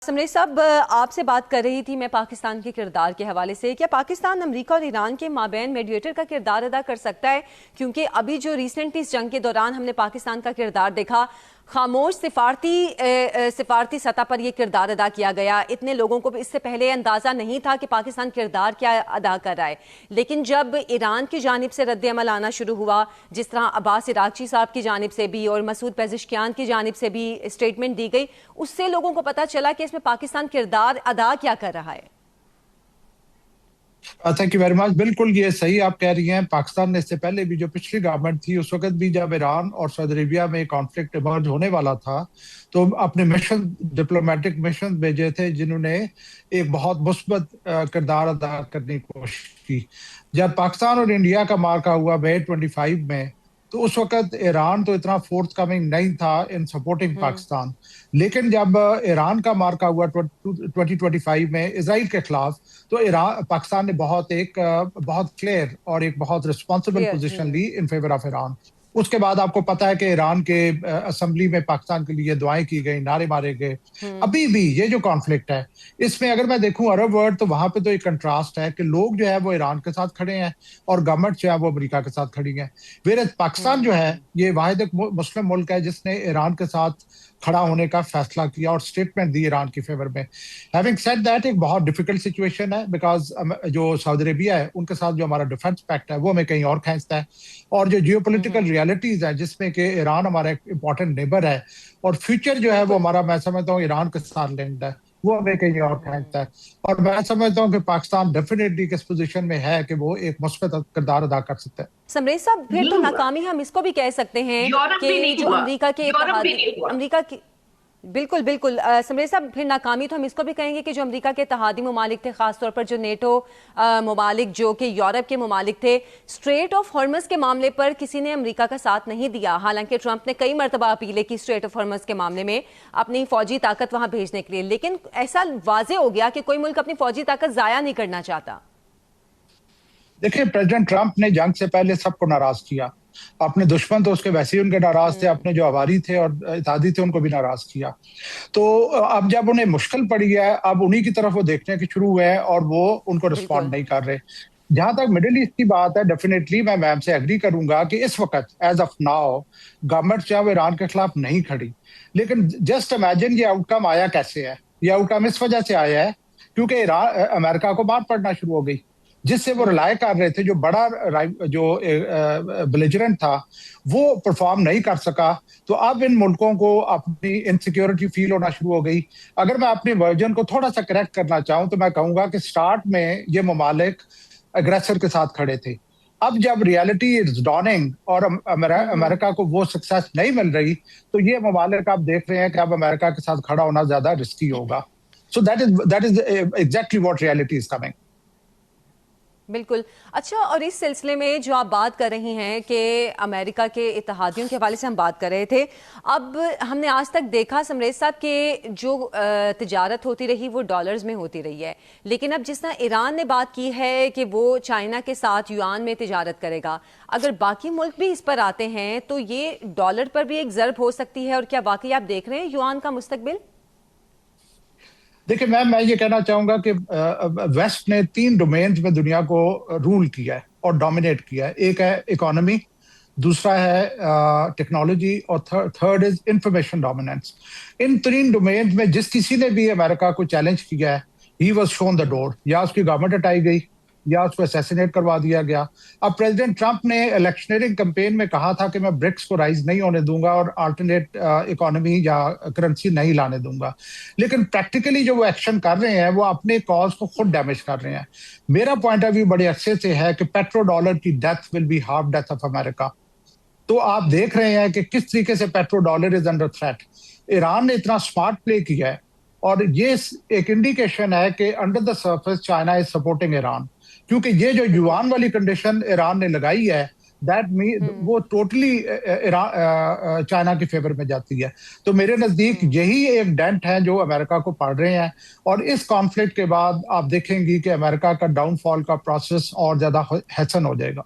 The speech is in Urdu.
سمرے صاحب آپ سے بات کر رہی تھی میں پاکستان کے کردار کے حوالے سے. کیا پاکستان امریکہ اور ایران کے مابین میڈیٹر کا کردار ادا کر سکتا ہے؟ کیونکہ ابھی جو ریسنٹلی اس جنگ کے دوران ہم نے پاکستان کا کردار دیکھا، خاموش سفارتی سطح پر یہ کردار ادا کیا گیا. اتنے لوگوں کو اس سے پہلے اندازہ نہیں تھا کہ پاکستان کردار کیا ادا کر رہا ہے. لیکن جب ایران کی جانب سے رد عمل آنا شروع ہوا، جس طرح عباس عراقچی صاحب کی جانب سے بھی اور مسعود پیزشکیان کی جانب سے بھی اسٹیٹمنٹ دی گئی، اس سے لوگوں کو پتہ چلا کہ اس میں پاکستان کردار ادا کیا کر رہا ہے. Thank you very much. بالکل یہ صحیح آپ کہہ رہی ہیں. پاکستان نے اس سے پہلے بھی جو پچھلی گورنمنٹ تھی اس وقت بھی جب ایران اور سعودی عربیہ میں کانفلکٹ ایمرج ہونے والا تھا تو اپنے مشن ڈپلومیٹک مشن بھیجے تھے جنہوں نے ایک بہت مثبت کردار ادا کرنے کی کوشش کی. جب پاکستان اور انڈیا کا مارکا ہوا مئی 25 میں تو اس وقت ایران تو اتنا فورتھ کمنگ نہیں تھا ان سپورٹنگ پاکستان. لیکن جب ایران کا مارکا ہوا 2025 میں اسرائیل کے خلاف تو پاکستان نے بہت کلیئر اور ایک بہت رسپانسبل پوزیشن لی ان فیور آف ایران. اس کے بعد آپ کو پتا ہے کہ ایران کے اسمبلی میں پاکستان کے لیے دعائیں کی گئی، نعرے مارے گئے. ابھی بھی یہ جو کانفلکٹ ہے اس میں اگر میں دیکھوں عرب ورلڈ تو وہاں پہ تو ایک کنٹراسٹ ہے کہ لوگ جو ہے وہ ایران کے ساتھ کھڑے ہیں اور گورنمنٹ جو ہے وہ امریکہ کے ساتھ کھڑی ہے. پاکستان جو ہے یہ واحد ایک مسلم ملک ہے جس نے ایران کے ساتھ کھڑا ہونے کا فیصلہ کیا اور سٹیٹمنٹ دی ایران کی فیور میں. ہیونگ سیڈ دیٹ ایک بہت ڈیفیکلٹ سچویشن ہے بیکاز جو سعودی عربیہ ہے ان کے ساتھ جو ہمارا ڈیفنس پیکٹ ہے وہ ہمیں کہیں اور کھینچتا ہے، اور جو جیو پولیٹیکل ریالٹیز ہے جس میں کہ ایران ہمارا ایک امپورٹنٹ نیبر ہے اور فیوچر جو ہے وہ ہمارا میں سمجھتا ہوں ایران کے ساتھ لنکڈ ہے، وہ ہمیں کہیں اور کھینچتا ہے. اور میں سمجھتا ہوں کہ پاکستان ڈیفینیٹلی کس پوزیشن میں ہے کہ وہ ایک مثبت کردار ادا کر سکتا ہے. سمرے صاحب پھر تو ناکامی ہم اس کو بھی کہہ سکتے ہیں کہ جو امریکہ کے بالکل سمرے صاحب پھر ناکامی تو ہم اس کو بھی کہیں گے کہ جو امریکہ کے اتحادی ممالک تھے، خاص طور پر جو نیٹو ممالک جو کہ یورپ کے ممالک تھے، اسٹریٹ آف ہارمز کے معاملے پر کسی نے امریکہ کا ساتھ نہیں دیا. حالانکہ ٹرمپ نے کئی مرتبہ اپیلیں کی اسٹریٹ آف ہارمز کے معاملے میں اپنی فوجی طاقت وہاں بھیجنے کے لیے، لیکن ایسا واضح ہو گیا کہ کوئی ملک اپنی فوجی طاقت ضائع نہیں کرنا چاہتا. دیکھیں پریزیڈنٹ ٹرمپ نے جنگ سے پہلے سب کو ناراض کیا. اپنے دشمن تو اس کے ویسے ہی ان کے ناراض تھے، اپنے جو ہواری تھے اور اتحادی تھے ان کو بھی ناراض کیا. تو اب جب انہیں مشکل پڑی ہے اب انہی کی طرف وہ دیکھنے کے شروع ہوئے ہیں اور وہ ان کو رسپونڈ نہیں کر رہے. جہاں تک مڈل ایسٹ کی بات ہے ڈیفینیٹلی میں میم سے ایگری کروں گا کہ اس وقت ایز آف ناؤ گورنمنٹ جو ہے وہ ایران کے خلاف نہیں کھڑی. لیکن جسٹ امیجن یہ آؤٹ کم آیا کیسے ہے. یہ آؤٹ کم اس وجہ سے آیا ہے کیونکہ امریکہ کو مار پڑنا شروع ہو گئی جس سے وہ رلائے کر رہے تھے. جو بڑا جو بلیجرنٹ تھا وہ پرفارم نہیں کر سکا تو اب ان ملکوں کو اپنی انسیکیورٹی فیل ہونا شروع ہو گئی. اگر میں اپنی ورژن کو تھوڑا سا کریکٹ کرنا چاہوں تو میں کہوں گا کہ سٹارٹ میں یہ ممالک اگریسر کے ساتھ کھڑے تھے. اب جب ریالٹی از ڈاننگ اور امریکہ کو وہ سکسیس نہیں مل رہی تو یہ ممالک آپ دیکھ رہے ہیں کہ اب امریکہ کے ساتھ کھڑا ہونا زیادہ رسکی ہوگا. So that is exactly what reality is coming. بالکل. اچھا، اور اس سلسلے میں جو آپ بات کر رہی ہیں کہ امریکہ کے اتحادیوں کے حوالے سے ہم بات کر رہے تھے، اب ہم نے آج تک دیکھا سمریش صاحب کہ جو تجارت ہوتی رہی وہ ڈالرز میں ہوتی رہی ہے، لیکن اب جس طرح ایران نے بات کی ہے کہ وہ چائنا کے ساتھ یوان میں تجارت کرے گا، اگر باقی ملک بھی اس پر آتے ہیں تو یہ ڈالر پر بھی ایک ضرب ہو سکتی ہے. اور کیا واقعی آپ دیکھ رہے ہیں یوان کا مستقبل؟ دیکھیں میں یہ کہنا چاہوں گا کہ ویسٹ نے 3 ڈومینز میں دنیا کو رول کیا ہے اور ڈومینیٹ کیا ہے. ایک ہے اکانومی، دوسرا ہے ٹیکنالوجی اور third is information dominance. In 3 domains میں جس کسی نے بھی امریکہ کو چیلنج کیا ہے ہی واز شون دا ڈور. یا اس کی گورنمنٹ ہٹائی گئی یا اس کو اسیسینیٹ کروا دیا گیا. اب پریزیڈنٹ ٹرمپ نے الیکشنئرنگ کمپین میں کہا تھا کہ میں برکس کو رائز نہیں ہونے دوں گا اور آلٹرنیٹ اکانومی یا کرنسی نہیں لانے دوں گا، لیکن پریکٹیکلی جو وہ ایکشن کر رہے ہیں وہ اپنے کاز کو خود ڈیمیج کر رہے ہیں. میرا پوائنٹ آف ویو بڑے عرصے سے ہے کہ پیٹرو ڈالر کی death will be half death of America. تو آپ دیکھ رہے ہیں کہ کس طریقے سے petro dollar is under threat. Iran نے اتنا اسمارٹ پلے کیا ہے اور یہ ایک انڈیکیشن ہے کہ under the surface China is supporting Iran, کیونکہ یہ جو یوان والی کنڈیشن ایران نے لگائی ہے وہ ٹوٹلی چائنا کے فیور میں جاتی ہے. تو میرے نزدیک یہی ایک ڈینٹ ہے جو امریکہ کو پڑ رہے ہیں، اور اس کانفلکٹ کے بعد آپ دیکھیں گی کہ امریکہ کا ڈاؤن فال کا پروسیس اور زیادہ حسن ہو جائے گا.